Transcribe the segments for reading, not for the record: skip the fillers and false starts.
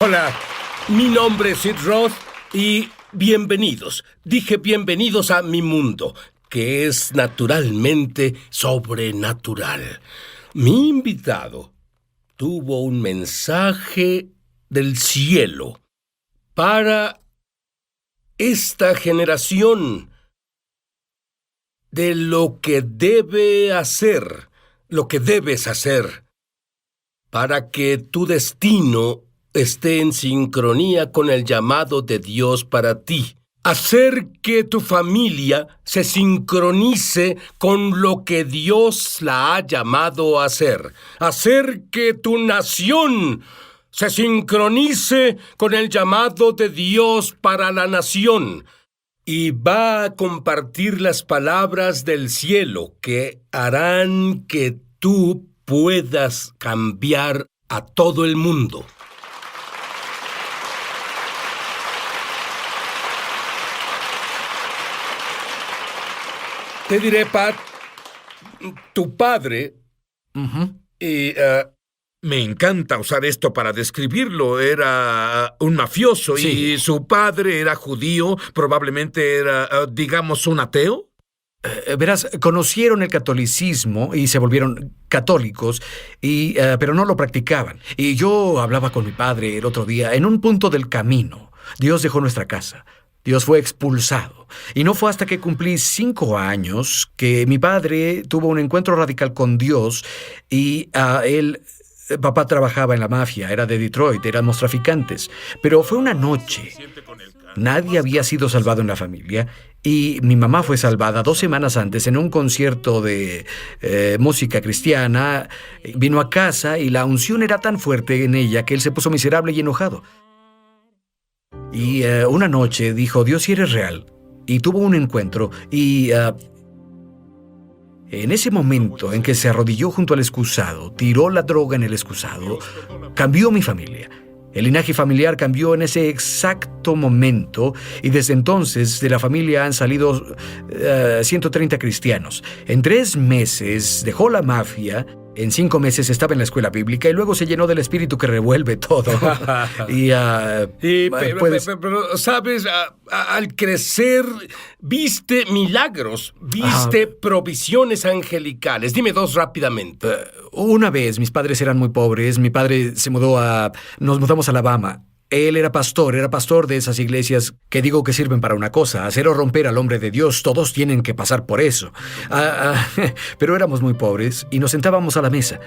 Hola, mi nombre es Sid Roth y bienvenidos. Dije bienvenidos a mi mundo, que es naturalmente sobrenatural. Mi invitado tuvo un mensaje del cielo para esta generación de lo que debe hacer, lo que debes hacer, para que tu destino esté en sincronía con el llamado de Dios para ti. Hacer que tu familia se sincronice con lo que Dios la ha llamado a hacer. Hacer que tu nación se sincronice con el llamado de Dios para la nación. Y va a compartir las palabras del cielo que harán que tú puedas cambiar a todo el mundo. Te diré, Pat, tu padre, Me encanta usar esto para describirlo. Era un mafioso Sí. y su padre era judío, probablemente era, digamos, un ateo. Verás, conocieron el catolicismo y se volvieron católicos, pero no lo practicaban. Y yo hablaba con mi padre el otro día. En un punto del camino, Dios dejó nuestra casa. Dios fue expulsado. Y no fue hasta que cumplí 5 años que mi padre tuvo un encuentro radical con Dios y papá trabajaba en la mafia, era de Detroit, éramos traficantes. Pero fue una noche. Nadie había sido salvado en la familia y mi mamá fue salvada 2 semanas antes en un concierto de música cristiana. Vino a casa y la unción era tan fuerte en ella que él se puso miserable y enojado. Y una noche dijo, Dios, si eres real. Y tuvo un encuentro y en ese momento en que se arrodilló junto al excusado, tiró la droga en el excusado, cambió mi familia. El linaje familiar cambió en ese exacto momento y desde entonces de la familia han salido 130 cristianos. En 3 meses dejó la mafia, en 5 meses estaba en la escuela bíblica y luego se llenó del espíritu que revuelve todo. Pero, ¿sabes? Al crecer, viste milagros, viste provisiones angelicales. Dime 2 rápidamente. Una vez, mis padres eran muy pobres, mi padre nos mudamos a Alabama. Él era pastor de esas iglesias que digo que sirven para una cosa, hacer o romper al hombre de Dios. Todos tienen que pasar por eso. Pero éramos muy pobres y nos sentábamos a la mesa,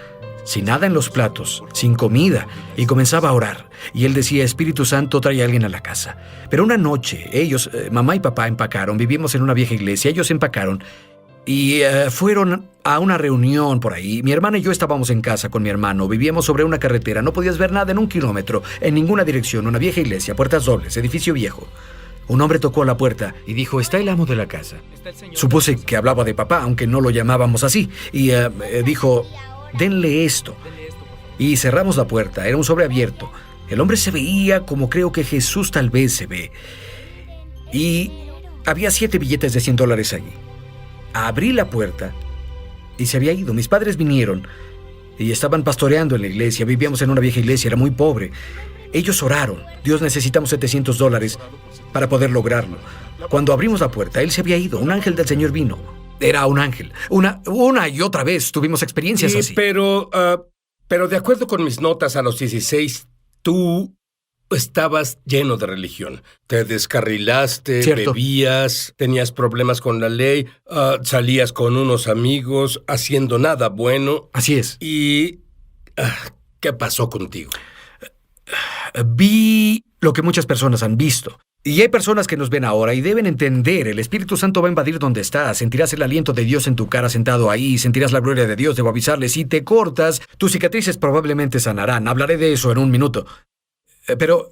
sin nada en los platos, sin comida, y comenzaba a orar. Y él decía, Espíritu Santo, trae a alguien a la casa. Pero una noche, ellos, mamá y papá empacaron, vivimos en una vieja iglesia, ellos empacaron, y fueron a una reunión por ahí. Mi hermana y yo estábamos en casa con mi hermano. Vivíamos sobre una carretera. No podías ver nada en 1 kilómetro, en ninguna dirección. Una vieja iglesia, puertas dobles, edificio viejo. Un hombre tocó la puerta y dijo, está el amo de la casa. Supuse que hablaba de papá, aunque no lo llamábamos así. Y dijo, denle esto. Y cerramos la puerta. Era un sobre abierto. El hombre se veía como creo que Jesús tal vez se ve. Y había 7 billetes de $100 allí. Abrí la puerta y se había ido. Mis padres vinieron y estaban pastoreando en la iglesia. Vivíamos en una vieja iglesia, era muy pobre. Ellos oraron. Dios, necesitamos $700 para poder lograrlo. Cuando abrimos la puerta, él se había ido. Un ángel del Señor vino. Era un ángel. Una y otra vez tuvimos experiencias así. Pero de acuerdo con mis notas a los 16, tú estabas lleno de religión. Te descarrilaste, Cierto. bebías, tenías problemas con la ley, salías con unos amigos haciendo nada bueno. Así es. ¿Y qué pasó contigo? Vi lo que muchas personas han visto. Y hay personas que nos ven ahora y deben entender, el Espíritu Santo va a invadir donde estás, sentirás el aliento de Dios en tu cara sentado ahí, sentirás la gloria de Dios. Debo avisarles, si te cortas, tus cicatrices probablemente sanarán. Hablaré de eso en un minuto. Pero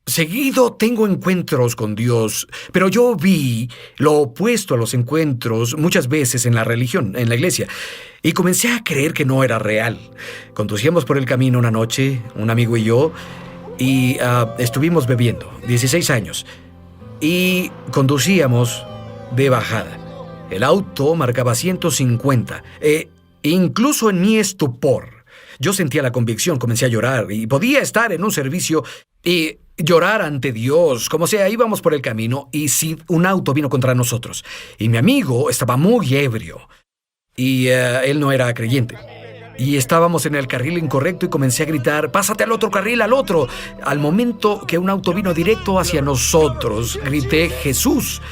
seguido tengo encuentros con Dios, pero yo vi lo opuesto a los encuentros muchas veces en la religión, en la iglesia, y comencé a creer que no era real. Conducíamos por el camino una noche, un amigo y yo, y estuvimos bebiendo, 16 años, y conducíamos de bajada. El auto marcaba 150, incluso en mi estupor. yo sentía la convicción, comencé a llorar y podía estar en un servicio y llorar ante Dios. Como sea, íbamos por el camino y Sid, un auto vino contra nosotros. Y mi amigo estaba muy ebrio y él no era creyente. Y estábamos en el carril incorrecto y comencé a gritar, ¡pásate al otro carril, al otro! Al momento que un auto vino directo hacia nosotros, grité, ¡Jesús!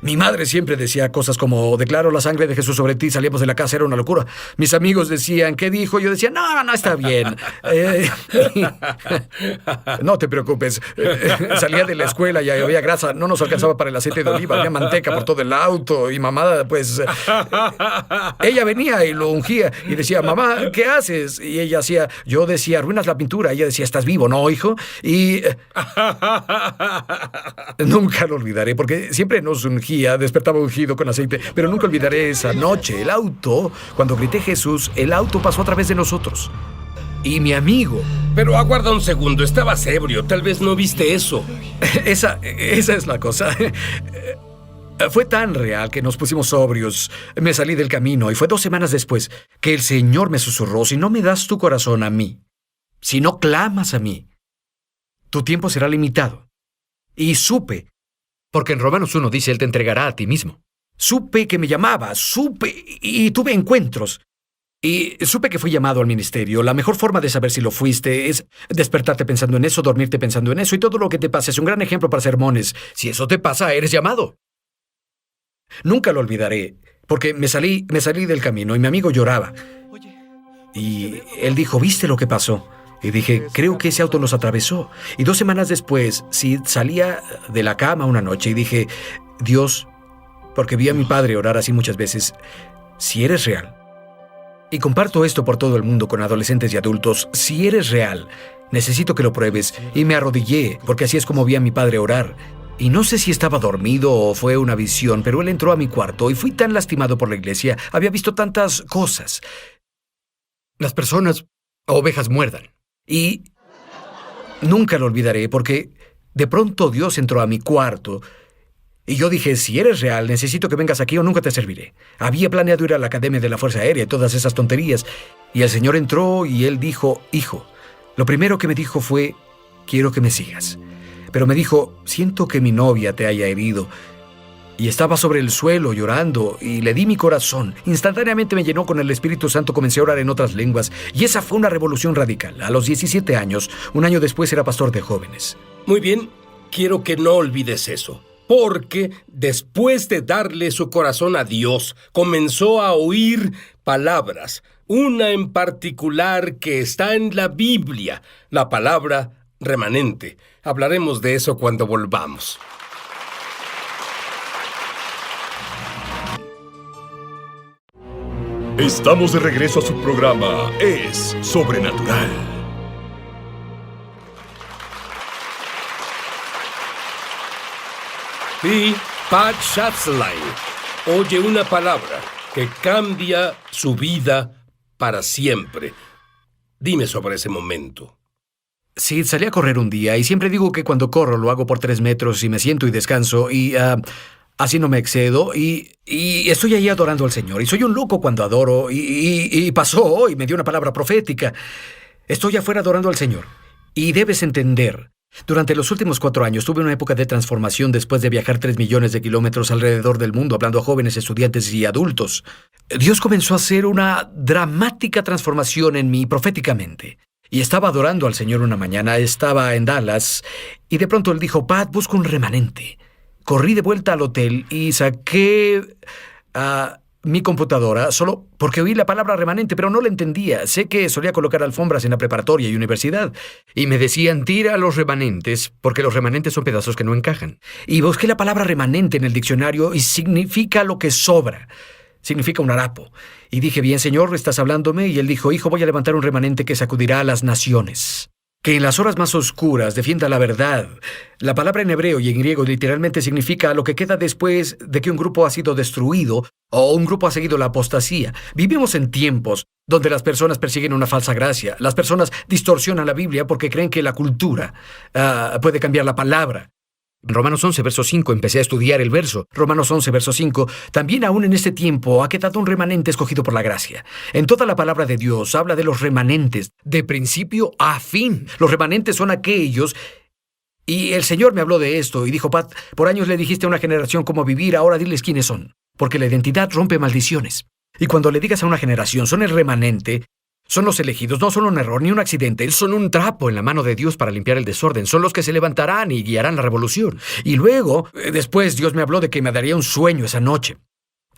Mi madre siempre decía cosas como, declaro la sangre de Jesús sobre ti, salíamos de la casa, era una locura. Mis amigos decían, ¿qué dijo? Yo decía, no, está bien. No te preocupes. Salía de la escuela y había grasa, no nos alcanzaba para el aceite de oliva, había manteca por todo el auto y mamá, pues... ella venía y lo ungía y decía, mamá, ¿qué haces? Y ella hacía, yo decía, arruinas la pintura. Ella decía, ¿estás vivo, no, hijo? Y... nunca lo olvidaré porque siempre nos ungía. Despertaba ungido con aceite, pero nunca olvidaré esa noche. El auto, cuando grité Jesús, el auto pasó a través de nosotros. Y mi amigo... Pero aguarda un segundo, estabas ebrio, tal vez no viste eso. Esa es la cosa. Fue tan real que nos pusimos sobrios. Me salí del camino y fue 2 semanas después que el Señor me susurró, si no me das tu corazón a mí, si no clamas a mí, tu tiempo será limitado. Y supe, porque en Romanos 1 dice, Él te entregará a ti mismo. Supe que me llamaba, supe y tuve encuentros. Y supe que fui llamado al ministerio. La mejor forma de saber si lo fuiste es despertarte pensando en eso, dormirte pensando en eso y todo lo que te pasa. Es un gran ejemplo para sermones. Si eso te pasa, eres llamado. Nunca lo olvidaré, porque me salí del camino y mi amigo lloraba. Y él dijo, ¿viste lo que pasó? Y dije, creo que ese auto nos atravesó. Y 2 semanas después, Sid salía de la cama una noche y dije, Dios, porque vi a mi padre orar así muchas veces, si eres real, y comparto esto por todo el mundo con adolescentes y adultos, si eres real, necesito que lo pruebes. Y me arrodillé, porque así es como vi a mi padre orar. Y no sé si estaba dormido o fue una visión, pero él entró a mi cuarto y fui tan lastimado por la iglesia. Había visto tantas cosas. Las personas, ovejas muerdan. Y nunca lo olvidaré porque de pronto Dios entró a mi cuarto y yo dije, si eres real, necesito que vengas aquí o nunca te serviré. Había planeado ir a la Academia de la Fuerza Aérea y todas esas tonterías. Y el Señor entró y Él dijo, hijo, lo primero que me dijo fue, quiero que me sigas. Pero me dijo, siento que mi novia te haya herido. Y estaba sobre el suelo llorando y le di mi corazón. Instantáneamente me llenó con el Espíritu Santo, comencé a orar en otras lenguas. Y esa fue una revolución radical. A los 17 años, un año después era pastor de jóvenes. Muy bien, quiero que no olvides eso. Porque después de darle su corazón a Dios, comenzó a oír palabras. Una en particular que está en la Biblia, la palabra remanente. Hablaremos de eso cuando volvamos. Estamos de regreso a su programa Es Sobrenatural. Y Pat Schatzline oye una palabra que cambia su vida para siempre. Dime sobre ese momento. Sí, salí a correr un día y siempre digo que cuando corro lo hago por 3 metros y me siento y descanso y así no me excedo y estoy ahí adorando al Señor. Y soy un loco cuando adoro y pasó y me dio una palabra profética. Estoy afuera adorando al Señor. Y debes entender, durante los últimos 4 años tuve una época de transformación después de viajar 3 millones de kilómetros alrededor del mundo hablando a jóvenes, estudiantes y adultos. Dios comenzó a hacer una dramática transformación en mí proféticamente. Y estaba adorando al Señor una mañana, estaba en Dallas, y de pronto Él dijo, Pat, busca un remanente. Corrí de vuelta al hotel y saqué mi computadora solo porque oí la palabra remanente, pero no la entendía. Sé que solía colocar alfombras en la preparatoria y universidad. Y me decían, tira los remanentes, porque los remanentes son pedazos que no encajan. Y busqué la palabra remanente en el diccionario y significa lo que sobra. Significa un harapo. Y dije, bien, Señor, estás hablándome. Y Él dijo, hijo, voy a levantar un remanente que sacudirá a las naciones. Que en las horas más oscuras defienda la verdad. La palabra en hebreo y en griego literalmente significa lo que queda después de que un grupo ha sido destruido o un grupo ha seguido la apostasía. Vivimos en tiempos donde las personas persiguen una falsa gracia. Las personas distorsionan la Biblia porque creen que la cultura puede cambiar la palabra. Romanos 11, verso 5, empecé a estudiar el verso. Romanos 11, verso 5, también aún en este tiempo ha quedado un remanente escogido por la gracia. En toda la palabra de Dios habla de los remanentes, de principio a fin. Los remanentes son aquellos... Y el Señor me habló de esto y dijo, Pat, por años le dijiste a una generación cómo vivir, ahora diles quiénes son. Porque la identidad rompe maldiciones. Y cuando le digas a una generación, son el remanente, son los elegidos, no son un error ni un accidente, son un trapo en la mano de Dios para limpiar el desorden, son los que se levantarán y guiarán la revolución. Y luego, después Dios me habló de que me daría un sueño esa noche,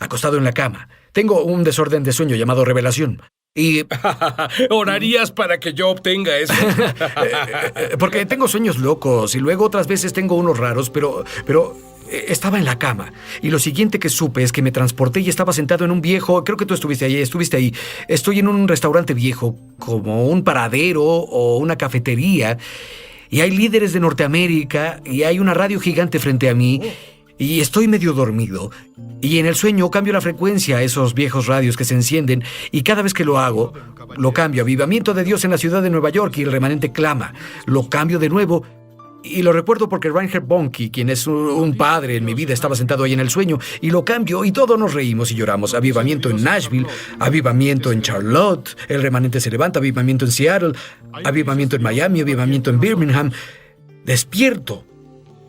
acostado en la cama. Tengo un desorden de sueño llamado revelación. Y ¿orarías para que yo obtenga eso? porque tengo sueños locos y luego otras veces tengo unos raros, pero estaba en la cama. Y lo siguiente que supe es que me transporté y estaba sentado en un viejo... Creo que tú estuviste ahí. Estoy en un restaurante viejo, como un paradero o una cafetería. Y hay líderes de Norteamérica y hay una radio gigante frente a mí. Y estoy medio dormido. Y en el sueño cambio la frecuencia a esos viejos radios que se encienden. Y cada vez que lo hago, lo cambio. Avivamiento de Dios en la ciudad de Nueva York y el remanente clama. Lo cambio de nuevo. Y lo recuerdo porque Reinhard Bonnke, quien es un padre en mi vida, estaba sentado ahí en el sueño. Y lo cambio y todos nos reímos y lloramos. Avivamiento en Nashville, avivamiento en Charlotte, el remanente se levanta, avivamiento en Seattle, avivamiento en Miami, avivamiento en Birmingham. Despierto.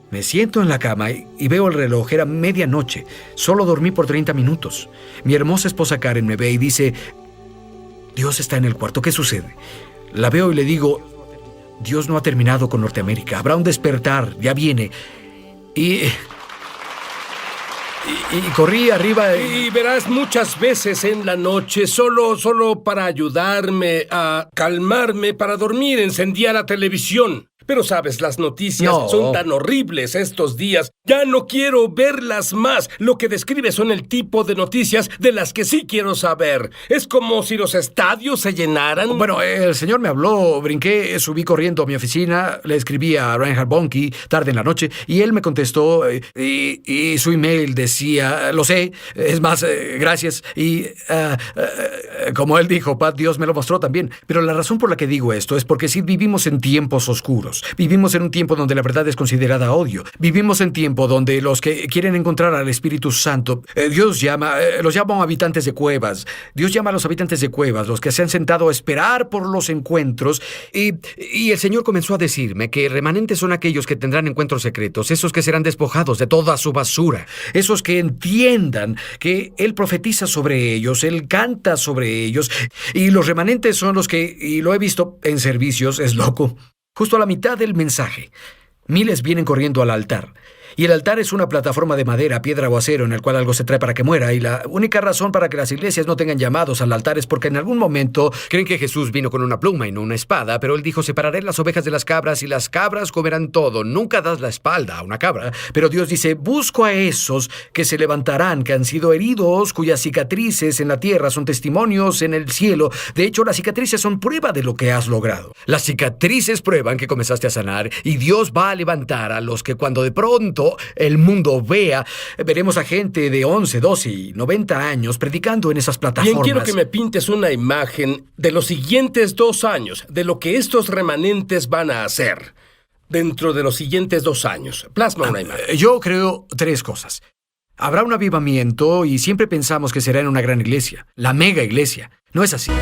Me siento en la cama y veo el reloj, era medianoche. Solo dormí por 30 minutos. Mi hermosa esposa Karen me ve y dice, Dios está en el cuarto, ¿qué sucede? La veo y le digo, Dios no ha terminado con Norteamérica, habrá un despertar, ya viene. Y corrí arriba y verás muchas veces en la noche, solo para ayudarme a calmarme, para dormir, encendía la televisión. Pero sabes, las noticias son tan horribles estos días. Ya no quiero verlas más. Lo que describe son el tipo de noticias de las que sí quiero saber. Es como si los estadios se llenaran. Bueno, el Señor me habló, brinqué, subí corriendo a mi oficina, le escribí a Reinhard Bonnke tarde en la noche y él me contestó y su email decía, lo sé, es más, gracias. Y como él dijo, Pat, Dios me lo mostró también. Pero la razón por la que digo esto es porque sí vivimos en tiempos oscuros. Vivimos en un tiempo donde la verdad es considerada odio. Vivimos en tiempo donde los que quieren encontrar al Espíritu Santo, Dios los llama habitantes de cuevas. Dios llama a los habitantes de cuevas, los que se han sentado a esperar por los encuentros. Y el Señor comenzó a decirme que remanentes son aquellos que tendrán encuentros secretos, esos que serán despojados de toda su basura, esos que entiendan que Él profetiza sobre ellos, Él canta sobre ellos. Y los remanentes son los que, y lo he visto en servicios, es loco, justo a la mitad del mensaje, miles vienen corriendo al altar. Y el altar es una plataforma de madera, piedra o acero en el cual algo se trae para que muera. Y la única razón para que las iglesias no tengan llamados al altar es porque en algún momento creen que Jesús vino con una pluma y no una espada. Pero él dijo, separaré las ovejas de las cabras y las cabras comerán todo. Nunca das la espalda a una cabra. Pero Dios dice, busco a esos que se levantarán, que han sido heridos, cuyas cicatrices en la tierra son testimonios en el cielo. De hecho, las cicatrices son prueba de lo que has logrado. Las cicatrices prueban que comenzaste a sanar y Dios va a levantar a los que cuando de pronto el mundo vea, veremos a gente de 11, 12 y 90 años predicando en esas plataformas. Bien, quiero que me pintes una imagen de los siguientes 2 años, de lo que estos remanentes van a hacer dentro de los siguientes 2 años. Plasma una imagen. Yo creo 3 cosas. Habrá un avivamiento y siempre pensamos que será en una gran iglesia, la mega iglesia. No es así.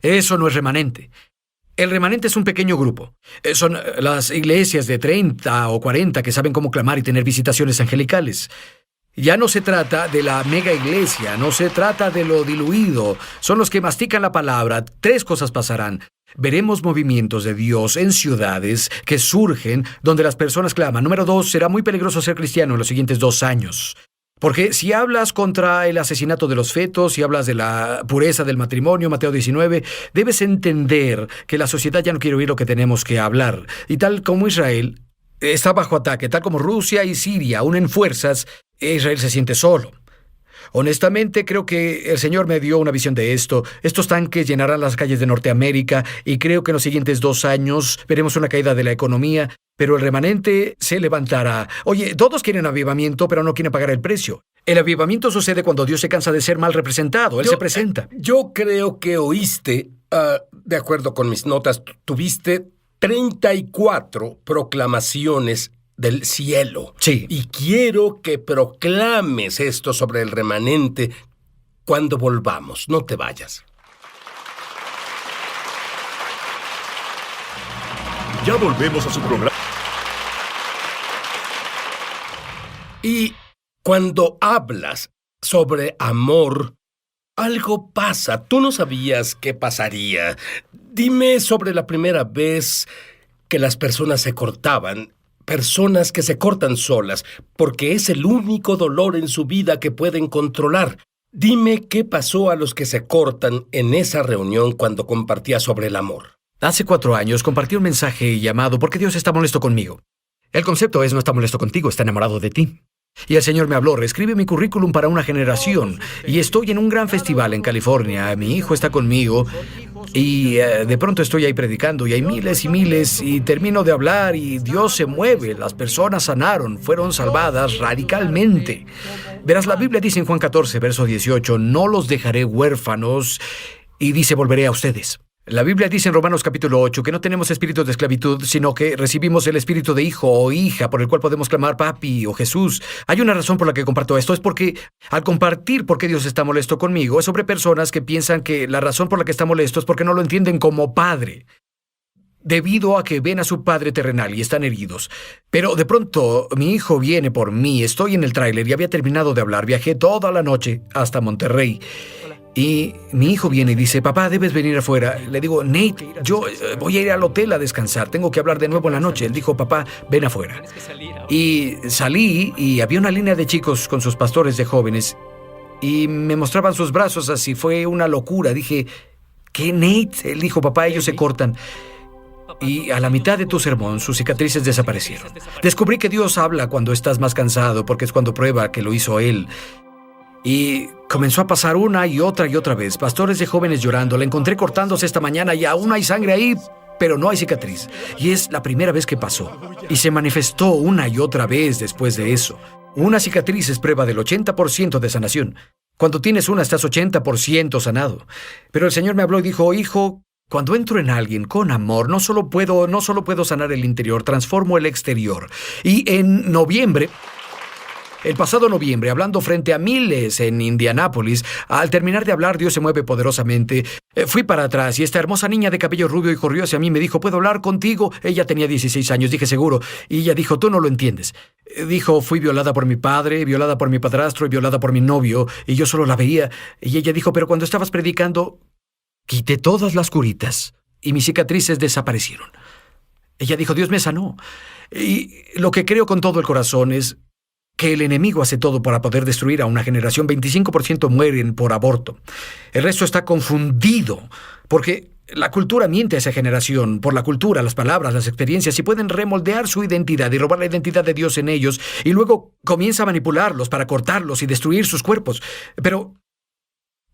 Eso no es remanente. El remanente es un pequeño grupo. Son las iglesias de 30 o 40 que saben cómo clamar y tener visitaciones angelicales. Ya no se trata de la mega iglesia, no se trata de lo diluido. Son los que mastican la palabra. 3 cosas pasarán. Veremos movimientos de Dios en ciudades que surgen donde las personas claman. Número 2, será muy peligroso ser cristiano en los siguientes 2 años. Porque si hablas contra el asesinato de los fetos, si hablas de la pureza del matrimonio, Mateo 19, debes entender que la sociedad ya no quiere oír lo que tenemos que hablar. Y tal como Israel está bajo ataque, tal como Rusia y Siria unen fuerzas, Israel se siente solo. Honestamente, creo que el Señor me dio una visión de esto. Estos tanques llenarán las calles de Norteamérica y creo que en los siguientes 2 años veremos una caída de la economía, pero el remanente se levantará. Oye, todos quieren avivamiento, pero no quieren pagar el precio. El avivamiento sucede cuando Dios se cansa de ser mal representado. Él se presenta. Yo creo que oíste, de acuerdo con mis notas, tuviste 34 proclamaciones del cielo. Sí. Y quiero que proclames esto sobre el remanente cuando volvamos. No te vayas. Ya volvemos a su programa. Y cuando hablas sobre amor, algo pasa. Tú no sabías qué pasaría. Dime sobre la primera vez que las personas se cortaban. Personas que se cortan solas, porque es el único dolor en su vida que pueden controlar. Dime qué pasó a los que se cortan en esa reunión cuando compartía sobre el amor. Hace 4 años compartí un mensaje llamado ¿Por qué Dios está molesto conmigo? El concepto es no está molesto contigo, está enamorado de ti. Y el Señor me habló, reescribe mi currículum para una generación. Y estoy en un gran festival en California. Mi hijo está conmigo. Y de pronto estoy ahí predicando y hay miles y miles y termino de hablar y Dios se mueve. Las personas sanaron, fueron salvadas radicalmente. Verás, la Biblia dice en Juan 14, verso 18, no los dejaré huérfanos y dice volveré a ustedes. La Biblia dice en Romanos capítulo 8 que no tenemos espíritu de esclavitud, sino que recibimos el espíritu de hijo o hija por el cual podemos clamar papi o Jesús. Hay una razón por la que comparto esto, es porque al compartir por qué Dios está molesto conmigo, es sobre personas que piensan que la razón por la que está molesto es porque no lo entienden como padre, debido a que ven a su padre terrenal y están heridos. Pero de pronto mi hijo viene por mí, estoy en el tráiler y había terminado de hablar, viajé toda la noche hasta Monterrey. Y mi hijo viene y dice, papá, debes venir afuera. Le digo, Nate, yo voy a ir al hotel a descansar, tengo que hablar de nuevo en la noche. Él dijo, papá, ven afuera. Y salí y había una línea de chicos con sus pastores de jóvenes y me mostraban sus brazos así, fue una locura. Dije, ¿qué, Nate? Él dijo, papá, ellos se cortan. Y a la mitad de tu sermón, sus cicatrices desaparecieron. Descubrí que Dios habla cuando estás más cansado, porque es cuando prueba que lo hizo Él. Y comenzó a pasar una y otra vez. Pastores de jóvenes llorando. La encontré cortándose esta mañana y aún hay sangre ahí, pero no hay cicatriz. Y es la primera vez que pasó. Y se manifestó una y otra vez después de eso. Una cicatriz es prueba del 80% de sanación. Cuando tienes una, estás 80% sanado. Pero el Señor me habló y dijo, hijo, cuando entro en alguien con amor, no solo puedo sanar el interior, transformo el exterior. Y en noviembre... El pasado noviembre, hablando frente a miles en Indianápolis, al terminar de hablar, Dios se mueve poderosamente. Fui para atrás y esta hermosa niña de cabello rubio y corrió hacia mí. Me dijo, ¿puedo hablar contigo? Ella tenía 16 años, dije, seguro. Y ella dijo, tú no lo entiendes. Dijo, fui violada por mi padre, violada por mi padrastro y violada por mi novio. Y yo solo la veía. Y ella dijo, pero cuando estabas predicando, quité todas las curitas y mis cicatrices desaparecieron. Ella dijo, Dios me sanó. Y lo que creo con todo el corazón es que el enemigo hace todo para poder destruir a una generación. 25% mueren por aborto. El resto está confundido, porque la cultura miente a esa generación. Por la cultura, las palabras, las experiencias, y pueden remoldear su identidad y robar la identidad de Dios en ellos, y luego comienza a manipularlos para cortarlos y destruir sus cuerpos. Pero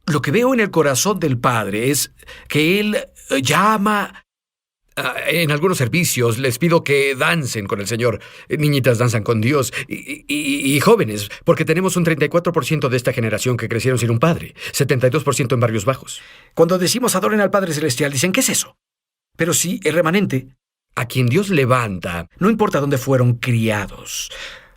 lo que veo en el corazón del Padre es que Él llama... En algunos servicios les pido que dancen con el Señor. Niñitas danzan con Dios y jóvenes, porque tenemos un 34% de esta generación que crecieron sin un padre, 72% en barrios bajos. Cuando decimos adoren al Padre Celestial, dicen, ¿qué es eso? Pero sí, el remanente, a quien Dios levanta, no importa dónde fueron criados.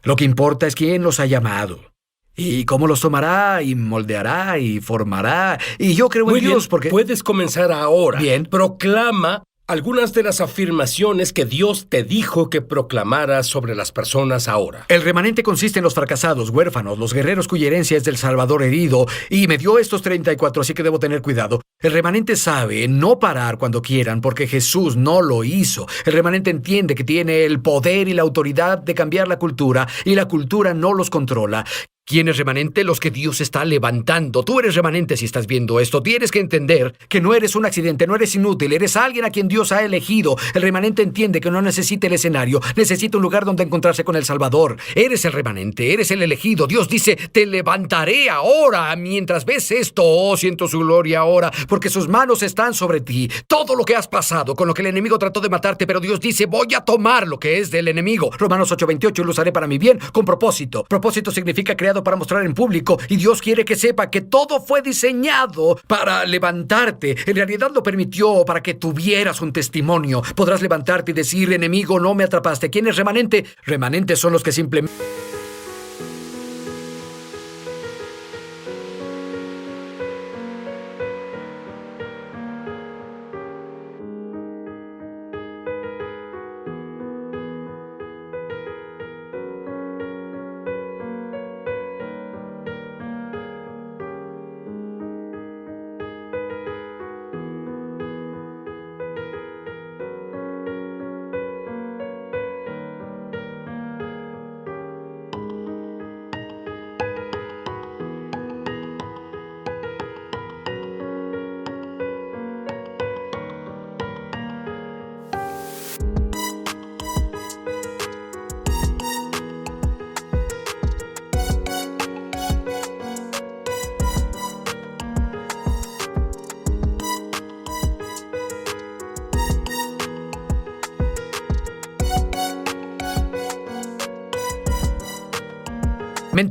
Lo que importa es quién los ha llamado. Y cómo los tomará, y moldeará, y formará. Y yo creo en Dios porque... Puedes comenzar ahora. Bien. Proclama algunas de las afirmaciones que Dios te dijo que proclamaras sobre las personas ahora. El remanente consiste en los fracasados, huérfanos, los guerreros cuya herencia es del Salvador herido, y me dio estos 34, así que debo tener cuidado. El remanente sabe no parar cuando quieran, porque Jesús no lo hizo. El remanente entiende que tiene el poder y la autoridad de cambiar la cultura, y la cultura no los controla. ¿Quién es remanente? Los que Dios está levantando. Tú eres remanente si estás viendo esto. Tienes que entender que no eres un accidente, no eres inútil, eres alguien a quien Dios ha elegido. El remanente entiende que no necesita el escenario, necesita un lugar donde encontrarse con el Salvador. Eres el remanente, eres el elegido. Dios dice, te levantaré ahora. Mientras ves esto, oh, siento su gloria ahora, porque sus manos están sobre ti. Todo lo que has pasado, con lo que el enemigo trató de matarte, pero Dios dice, voy a tomar lo que es del enemigo. Romanos 8:28, lo usaré para mi bien, con propósito. Propósito significa creado para mostrar en público, y Dios quiere que sepa que todo fue diseñado para levantarte. En realidad lo permitió para que tuvieras un testimonio. Podrás levantarte y decir, enemigo, no me atrapaste. ¿Quién es remanente? Remanentes son los que simplemente...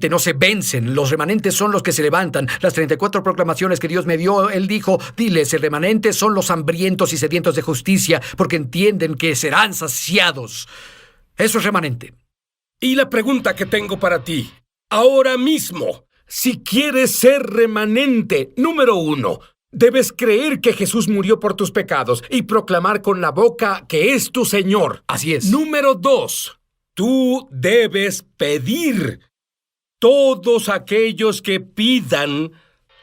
no se vencen. Los remanentes son los que se levantan. Las 34 proclamaciones que Dios me dio, Él dijo, diles, el remanente son los hambrientos y sedientos de justicia, porque entienden que serán saciados. Eso es remanente. Y la pregunta que tengo para ti, ahora mismo, si quieres ser remanente, número 1, debes creer que Jesús murió por tus pecados y proclamar con la boca que es tu Señor. Así es. Número 2, tú debes pedir. Todos aquellos que pidan,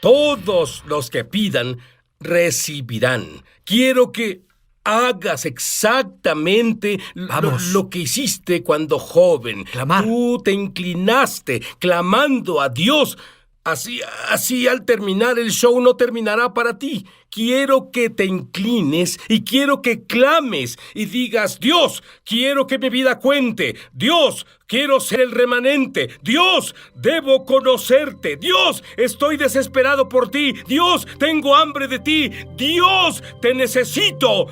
todos los que pidan, recibirán. Quiero que hagas exactamente lo que hiciste cuando joven. Clamar. Tú te inclinaste clamando a Dios. Así al terminar el show no terminará para ti. Quiero que te inclines y quiero que clames y digas, Dios, quiero que mi vida cuente. Dios, quiero ser el remanente. Dios, debo conocerte. Dios, estoy desesperado por ti. Dios, tengo hambre de ti. Dios, te necesito.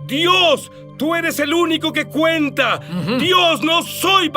Dios, tú eres el único que cuenta. Dios, no soy